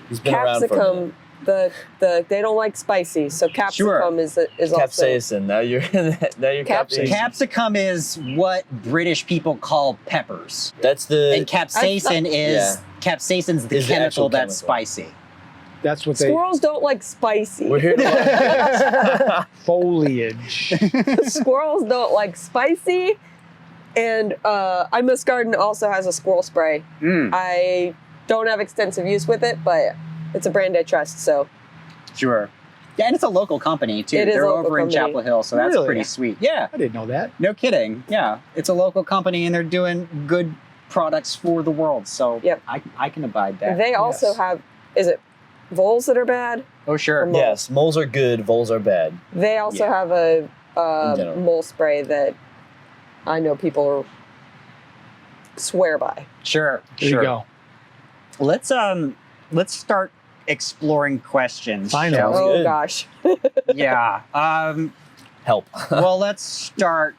He's been around for a minute. Capsicum, the they don't like spicy, so capsicum is also Capsaicin. Now you're capsaicin. Capsicum is what British people call peppers, That's the and capsaicin is capsaicin's the Is the chemical actual that's chemical. spicy. That's what they Squirrels don't like spicy. We're here to foliage. Squirrels don't like spicy, and I Must Garden also has a squirrel spray. I don't have extensive use with it, but it's a brand I trust. So Sure. Yeah, and it's a local company too. It is They're a local over in company. Chapel Hill, so that's Really? pretty sweet. Yeah, I didn't know that. no kidding. Yeah, it's a local company, and they're doing good products for the world. So Yep. I can abide that. they also Yes. have, is it voles that are bad? Oh sure. Or Yes, moles are good, voles are bad. They also Yeah. have a general. mole spray that I know people swear by. Sure. There sure. you go. let's start exploring questions. Finally. shall we? Oh good. gosh. Yeah. Help. Well, let's start.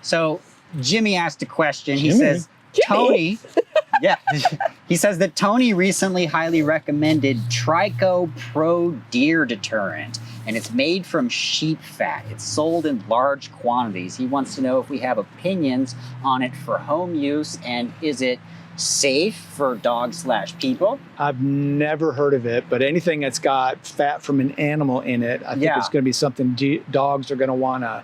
So Jimmy asked a question. He Jimmy? says, Tony. Yeah. He says that Tony recently highly recommended Trico Pro Deer Deterrent, and it's made from sheep fat. It's sold in large quantities. He wants to know if we have opinions on it for home use, and is it safe for dogs/people? I've never heard of it, but anything that's got fat from an animal in it, I think Yeah. it's going to be something dogs are going to want to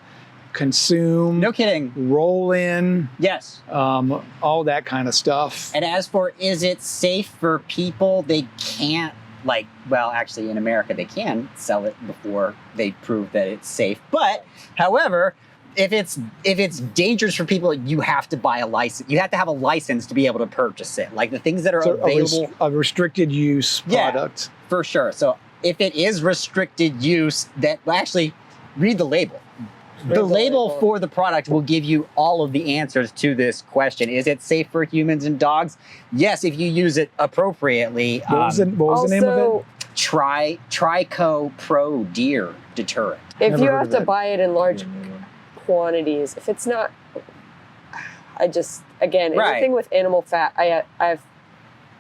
consume, No kidding. roll in, Yes. all that kind of stuff. And as for is it safe for people, they can't, like, well, actually in America they can sell it before they prove that it's safe. But however, if it's dangerous for people, you have to buy a license. You have to have a license to be able to purchase it. Like the things that are So available a restricted use Yeah. product. for sure. So if it is restricted use, that well, actually read the label. The label for the product will give you all of the answers to this question. Is it safe for humans and dogs? Yes, if you use it appropriately. What was the name of it? Also, Trico Pro Deer Deterrent. if Never you heard have of to it. buy it in large quantities, if it's not, again, Right. anything with animal fat, I've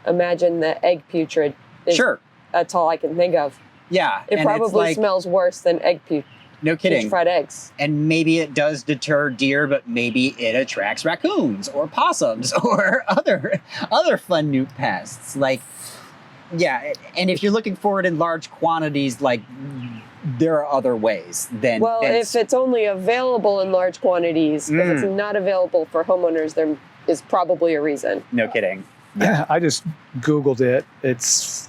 imagined the egg putrid. Sure. That's all I can think of. Yeah. It and it's probably like, smells worse than no kidding. fried eggs. And maybe it does deter deer, but maybe it attracts raccoons or possums or other fun new pests. Like, yeah. And if you're looking for it in large quantities, like there are other ways than. Well, than if it's only available in large quantities, if it's not available for homeowners, there is probably a reason. no kidding. I just Googled it. It's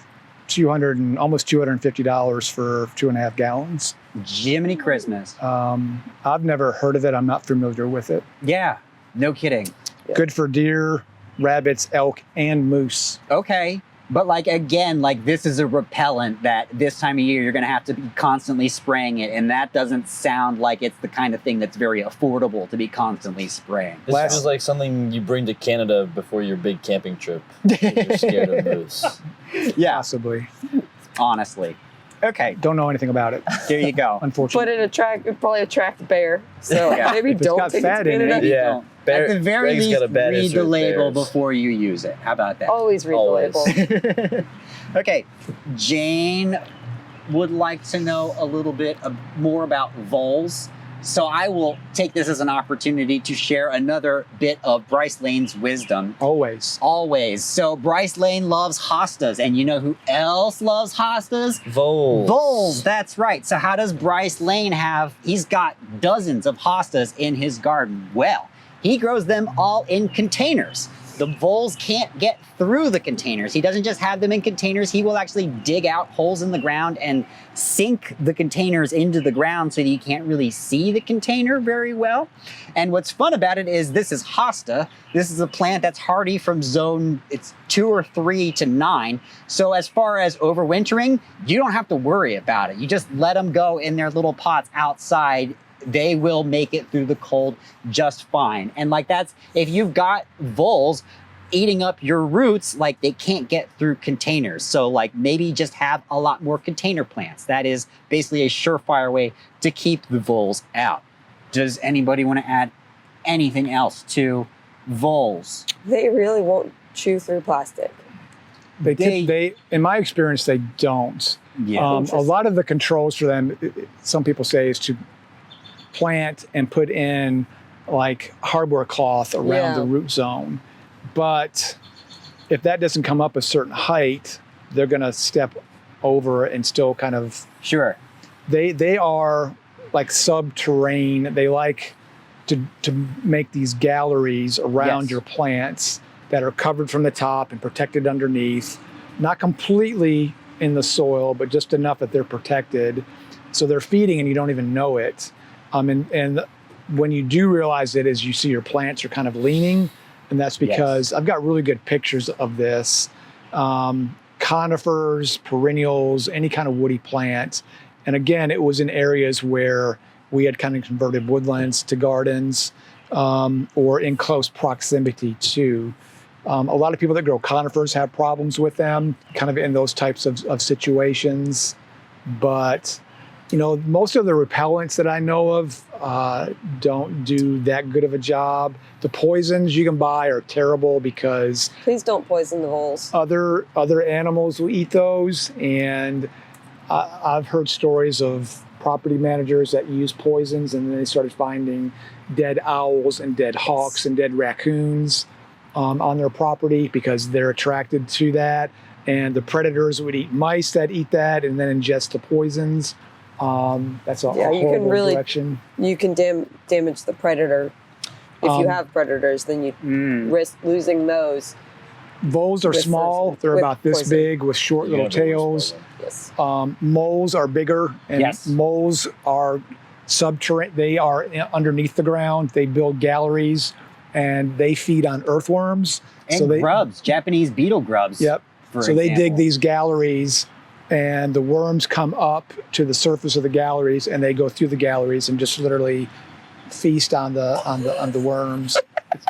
almost $250 for 2.5 gallons. Jiminy Christmas. I've never heard of it. I'm not familiar with it. Yeah. No kidding. Yeah. Good for deer, rabbits, elk, and moose. Okay. But like again, like this is a repellent that this time of year you're gonna have to be constantly spraying it, and that doesn't sound like it's the kind of thing that's very affordable to be constantly spraying. This feels like something you bring to Canada before your big camping trip. 'Cause You're scared of moose. Yeah, Possibly. honestly. Okay, Don't know anything about it, there you go. But unfortunately. it'd probably attract bear. So Yeah. maybe If it's don't got take fat it in to it, Canada. Yeah. Don't. Bear- At the very Greg's least, got a bad read issue the with label bears. before you use it. How about that? Always read Always. the label. Okay, Jane would like to know a little bit more about voles. So I will take this as an opportunity to share another bit of Bryce Lane's wisdom. Always. Always. So Bryce Lane loves hostas, and you know who else loves hostas? Voles. Voles, that's right. So how does Bryce Lane have, he's got dozens of hostas in his garden. Well, he grows them all in containers. The voles can't get through the containers. He doesn't just have them in containers. He will actually dig out holes in the ground and sink the containers into the ground so that you can't really see the container very well. And what's fun about it is this is hosta. This is a plant that's hardy from zone, it's 2 or 3 to 9. So as far as overwintering, you don't have to worry about it. You just let them go in their little pots outside. They will make it through the cold just fine. And like that's, if you've got voles eating up your roots, like they can't get through containers. So like maybe just have a lot more container plants. That is basically a surefire way to keep the voles out. Does anybody want to add anything else to voles? They really won't chew through plastic. They in my experience, they don't. Yeah. A lot of the controls for them, some people say, is to plant and put in like hardware cloth around Yeah. the root zone. But if that doesn't come up a certain height, they're going to step over and still kind of, Sure. they are like subterranean. They like to make these galleries around Yes. your plants that are covered from the top and protected underneath, not completely in the soil, but just enough that they're protected. So they're feeding and you don't even know it. And when you do realize it is you see your plants are kind of leaning, and that's because I've got really good pictures of this. Conifers, perennials, any kind of woody plant. And again, it was in areas where we had kind of converted woodlands to gardens, or in close proximity to. A lot of people that grow conifers have problems with them, kind of in those types of situations. But, most of the repellents that I know of don't do that good of a job. The poisons you can buy are terrible because Please don't poison the voles. other animals will eat those. And I've heard stories of property managers that use poisons, and then they started finding dead owls and dead hawks and dead raccoons on their property because they're attracted to that. And the predators would eat mice that eat that and then ingest the poisons. That's a horrible direction. You can damage the predator. If you have predators, then you risk losing those. Voles are small. They're about this big with short little tails. Yes. Moles are bigger, and moles are subterranean. They are underneath the ground. They build galleries, and they feed on earthworms. And grubs, Japanese beetle grubs. Yep. So they dig these galleries, and the worms come up to the surface of the galleries, and they go through the galleries and just literally feast on the worms.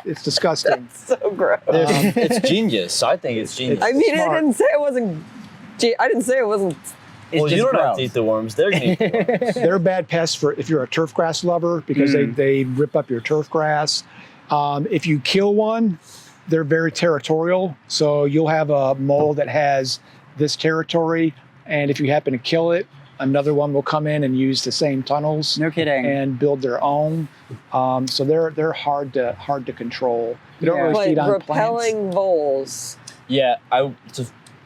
It's disgusting. That's so gross. It's genius. I think it's genius. I mean, I didn't say it wasn't. I didn't say it wasn't. Well, you don't have to eat the worms. They're going to eat the worms. They're bad pests if you're a turf grass lover because they rip up your turf grass. If you kill one, they're very territorial. So you'll have a mole that has this territory, and if you happen to kill it, another one will come in and use the same tunnels. No kidding. And build their own. So they're hard to control. They don't really feed on repelling plants. voles. Yeah,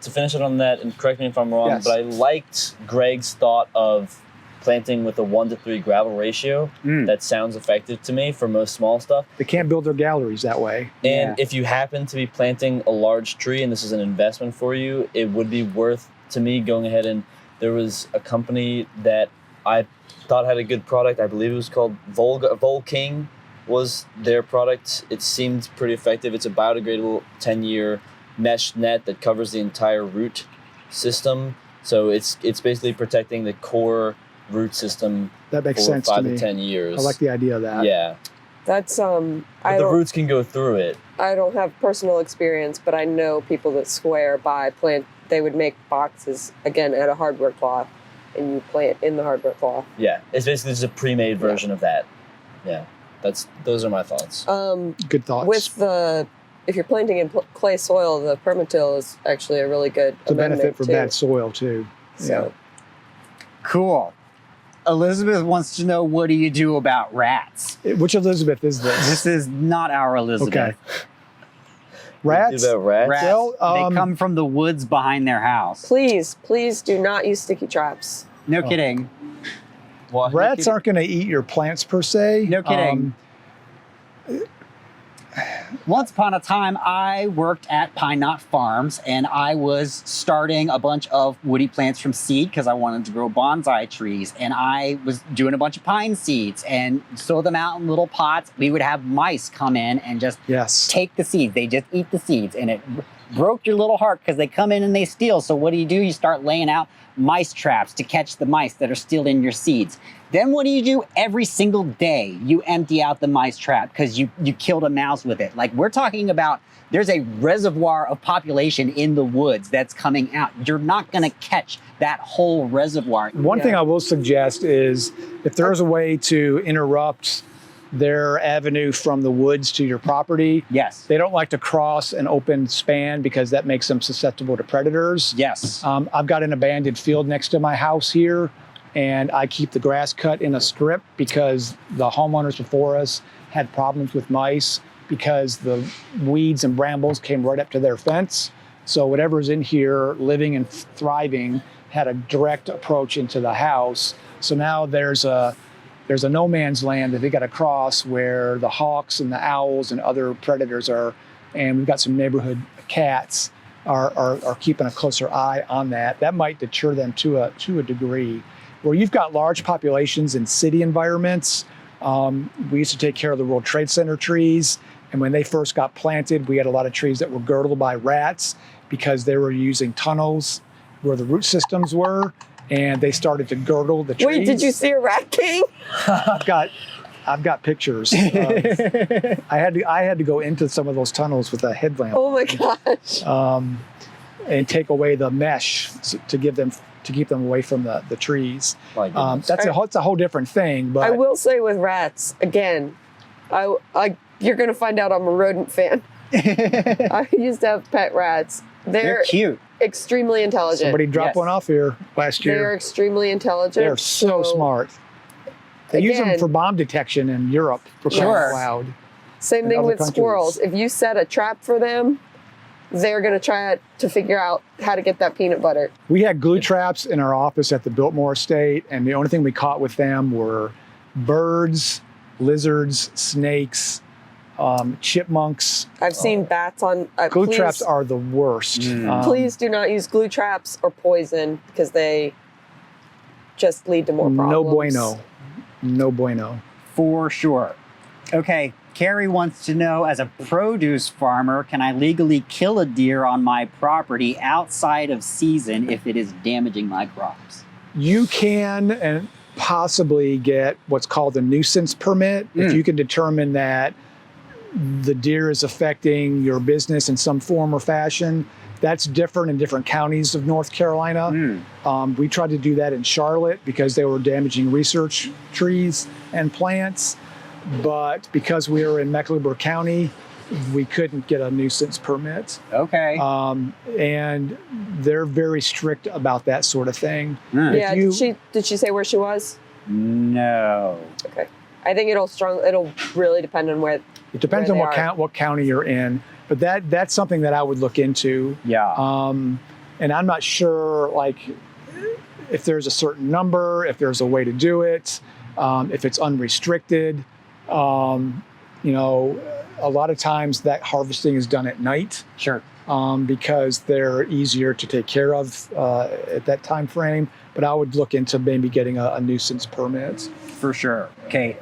to finish it on that, and correct me if I'm wrong, Yes. but I liked Greg's thought of planting with a 1-to-3 gravel ratio. That sounds effective to me for most small stuff. They can't build their galleries that way. And if you happen to be planting a large tree and this is an investment for you, it would be worth to me going ahead and there was a company that I thought had a good product. I believe it was called Vol King was their product. It seemed pretty effective. It's a biodegradable 10-year mesh net that covers the entire root system. So it's basically protecting the core root system That makes for sense 5 to me. to 10 years. I like the idea of that. Yeah. That's But the roots can go through it. I don't have personal experience, but I know people that swear by they would make boxes again out of hardware cloth, and you plant in the hardware cloth. Yeah, it's basically just a pre-made version of that. Yeah, those are my thoughts. Good thoughts. If you're planting in clay soil, the permatill is actually a really good It's a benefit for too. bad soil too. So Cool. Elizabeth wants to know, what do you do about rats? Which Elizabeth is this? This is not our Elizabeth. Okay. Rats? About rats? Rats, Well, they come from the woods behind their house. please do not use sticky traps. No kidding. Why? Rats aren't going to eat your plants per se. No kidding. Once upon a time, I worked at Pine Knot Farms, and I was starting a bunch of woody plants from seed because I wanted to grow bonsai trees. And I was doing a bunch of pine seeds and sow them out in little pots. We would have mice come in and just take the seeds. They just eat the seeds, and it broke your little heart because they come in and they steal. So what do? You start laying out mice traps to catch the mice that are still in your seeds. Then what do? Every single day, you empty out the mice trap because you killed a mouse with it. Like, we're talking about, there's a reservoir of population in the woods that's coming out. You're not going to catch that whole reservoir. One thing I will suggest is if there's a way to interrupt their avenue from the woods to your property. Yes. They don't like to cross an open span because that makes them susceptible to predators. Yes. I've got an abandoned field next to my house here, and I keep the grass cut in a strip because the homeowners before us had problems with mice because the weeds and brambles came right up to their fence. So whatever's in here living and thriving had a direct approach into the house. So now there's a no man's land that they got to cross where the hawks and the owls and other predators are, and we've got some neighborhood cats are keeping a closer eye on that. That might deter them to a degree. Where you've got large populations in city environments, we used to take care of the World Trade Center trees, and when they first got planted, we had a lot of trees that were girdled by rats because they were using tunnels where the root systems were, and they started to girdle the trees. Wait, did you see a rat king? I I've got pictures. I had to go into some of those tunnels with a headlamp. Oh my gosh. And take away the mesh to keep them away from the trees. My goodness. That's a whole different thing. But I will say with rats, again, you're going to find out I'm a rodent fan. I used to have pet rats. They're cute. Extremely intelligent. somebody dropped Yes. one off here last They're year. extremely intelligent. They're so smart. They use them again, for bomb detection in Europe. For crying Sure. out loud. Same in thing other with countries. squirrels. If you set a trap for them, they're going to try to figure out how to get that peanut butter. We had glue traps in our office at the Biltmore Estate, and the only thing we caught with them were birds, lizards, snakes, chipmunks. I've seen bats on... Glue please, traps are the worst. Please do not use glue traps or poison because they just lead to more problems. No bueno. No bueno. For sure. Okay, Carrie wants to know, as a produce farmer, can I legally kill a deer on my property outside of season if it is damaging my crops? You can and possibly get what's called a nuisance permit if you can determine that the deer is affecting your business in some form or fashion. That's different in different counties of North Carolina. We tried to do that in Charlotte because they were damaging research trees and plants. But because we were in Mecklenburg County, we couldn't get a nuisance permit. Okay. And they're very strict about that sort of thing. Yeah, did she say where she was? No. Okay. I think it'll really depend on where. It depends where on they are. what county you're in, but that's something that I would look into. Yeah. And I'm not sure, like, if there's a certain number, if there's a way to do it, if it's unrestricted. You know, a lot of times that harvesting is done at night. Sure. Because they're easier to take care of at that time frame. But I would look into maybe getting a nuisance permit. For sure. Okay.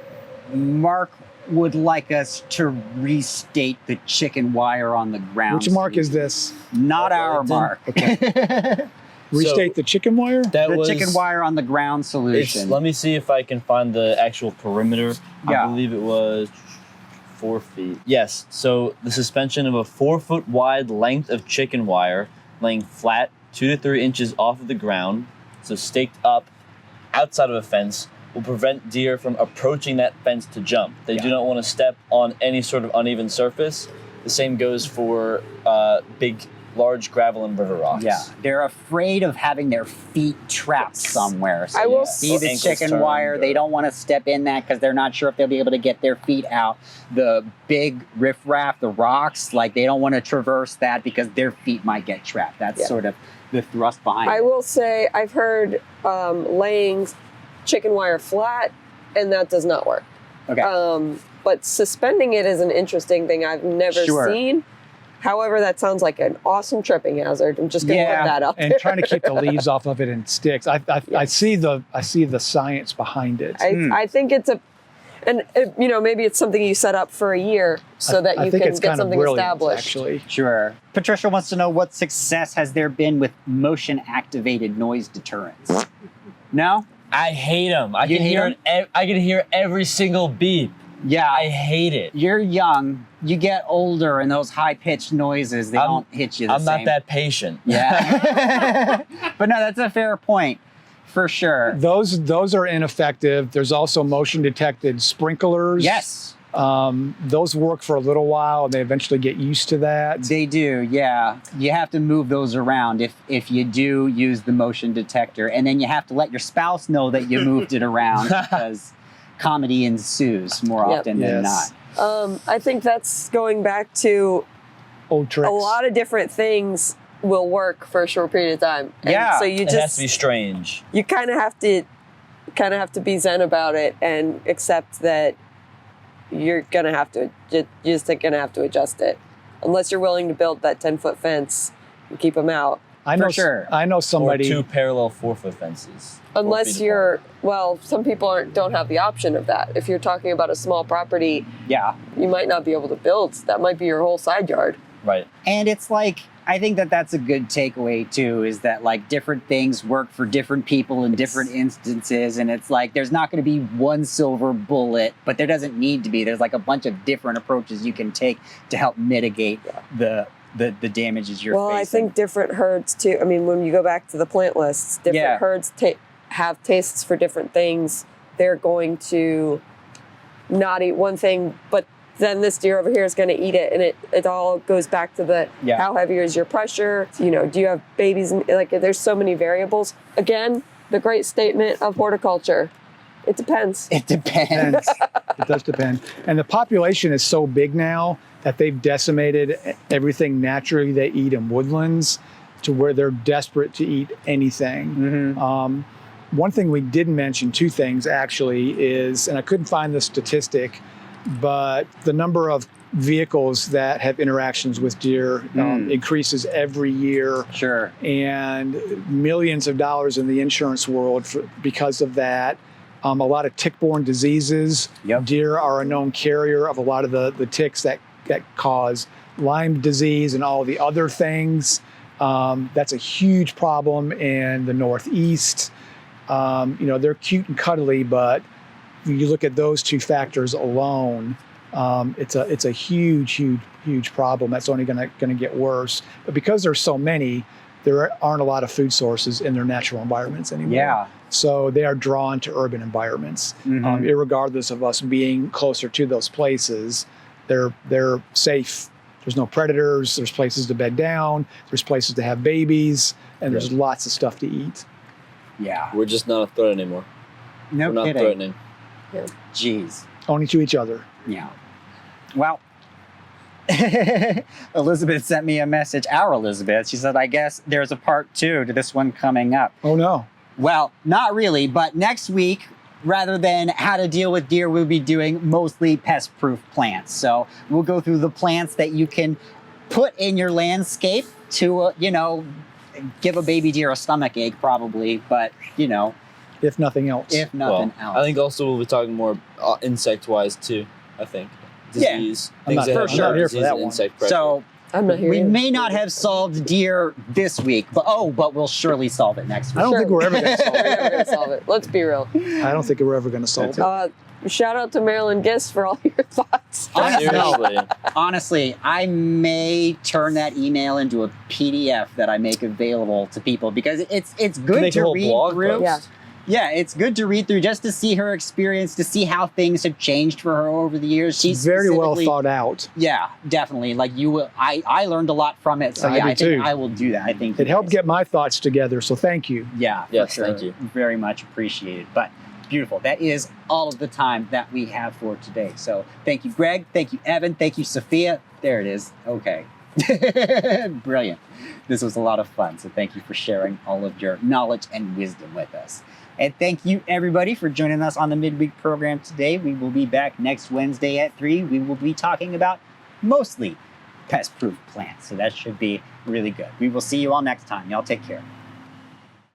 Mark would like us to restate the chicken wire on the ground. Which mark is this? Not our Mark. Okay. Restate the chicken wire? The chicken wire on the ground solution. Let me see if I can find the actual perimeter. Yeah. I believe it was 4 feet. Yes, so the suspension of a 4 foot wide length of chicken wire laying flat 2 to 3 inches off of the ground, so staked up outside of a fence, will prevent deer from approaching that fence to jump. They do not want to step on any sort of uneven surface. The same goes for large gravel and river rocks. Yeah, they're afraid of having their feet trapped somewhere. So I will see the ankles chicken turned wire. They don't want to step in that because they're not sure if they'll be able to get their feet out. The big riffraff, the rocks, like they don't want to traverse that because their feet might get trapped. That's sort of the thrust behind I it. will say I've heard laying chicken wire flat, and that does not work. Okay. But suspending it is an interesting thing I've never seen. However, that sounds like an awesome tripping hazard. I'm just going to put that out there. And trying to keep the leaves off of it and sticks. I see the science behind it. I think it's maybe it's something you set up for a year so that you can get something established. Actually. Sure. Patricia wants to know, what success has there been with motion-activated noise deterrents? No? I hate them. I You can hate hear it. I can hear every single beep. Yeah. I hate it. You're young. You get older, and those high-pitched noises, they don't hit you the same. I'm not that patient. Yeah. But no, that's a fair point, for sure. Those are ineffective. There's also motion-detected sprinklers. Yes. Those work for a little while, and they eventually get used to that. They do, yeah. You have to move those around if you do use the motion detector, and then you have to let your spouse know that you moved it around because comedy ensues more often than not. I think that's going back to old tricks. A lot of different things will work for a short period of time. And so you it has to be strange. You kind of have to be zen about it and accept that you're just gonna have to adjust it, unless you're willing to build that 10-foot fence and keep them out. I know somebody. Or 2 parallel 4-foot fences. Unless some people don't have the option of that. If you're talking about a small property, you might not be able to build. That might be your whole side yard. Right. And it's like, I think that that's a good takeaway too, is that like different things work for different people in different instances. And it's like, there's not going to be one silver bullet, but there doesn't need to be. There's like a bunch of different approaches you can take to help mitigate the damages you're facing. Well, I think different herds too. I mean, when you go back to the plant lists, different herds have tastes for different things. They're going to not eat one thing, but then this deer over here is going to eat it, and it all goes back to the how heavy is your pressure? You know, do you have babies? Like, there's so many variables. Again, the great statement of horticulture: it depends. It depends. It does depend. And the population is so big now that they've decimated everything naturally they eat in woodlands to where they're desperate to eat anything. Mm-hmm. One thing we didn't mention, two things actually, is, and I couldn't find the statistic, but the number of vehicles that have interactions with deer increases every year. Sure. And millions of dollars in the insurance world because of that. A lot of tick-borne diseases. Yep. Deer are a known carrier of a lot of the ticks that cause Lyme disease and all the other things. That's a huge problem in the Northeast. You know, they're cute and cuddly, but you look at those two factors alone, it's a huge problem that's only going to get worse. But because there's so many, there aren't a lot of food sources in their natural environments anymore. Yeah. So they are drawn to urban environments, irregardless of us being closer to those places. They're safe. There's no predators. There's places to bed down. There's places to have babies, and there's lots of stuff to eat. Yeah. We're just not a threat anymore. No We're not kidding. threatening. Yeah. Jeez. Only to each other. Yeah. Well, Elizabeth sent me a message. Our Elizabeth. She said, I guess there's a part 2 to this one coming up. Oh no. Well, not really, but next week, rather than how to deal with deer, we'll be doing mostly pest-proof plants. So we'll go through the plants that you can put in your landscape to, give a baby deer a stomach ache probably, but, If nothing else. if nothing else. I think also we'll be talking more insect-wise too, I think. Yeah. Disease. I'm not- things that for have sure. disease here for that and one. insect pressure. So I'm not here. we either. may not have solved deer this week, but we'll surely solve it next I week. don't think we're ever going to solve We're it. never gonna solve it. Let's be real. I don't think we're ever going to solve it. Shout out to Marilyn Gist for all your thoughts. Seriously. Honestly, I may turn that email into a PDF that I make available to people because it's good Make a to whole read blog through. post. Yeah, it's good to read through just to see her experience, to see how things have changed for her over the years. She's Very well specifically- thought out. Yeah, definitely. Like I learned a lot from it. So I yeah, do I think too. I will do that. I think It you helped guys- get my thoughts together, so thank you. Yeah, for Yes, sure. thank you. Very much appreciated. But beautiful. That is all of the time that we have for today. So thank you, Greg. Thank you, Evan. Thank you, Sophia. There it is. Okay. Brilliant. This was a lot of fun. So thank you for sharing all of your knowledge and wisdom with us. And thank you, everybody, for joining us on the midweek program today. We will be back next Wednesday at 3. We will be talking about mostly pest-proof plants. So that should be really good. We will see you all next time. Y'all take care.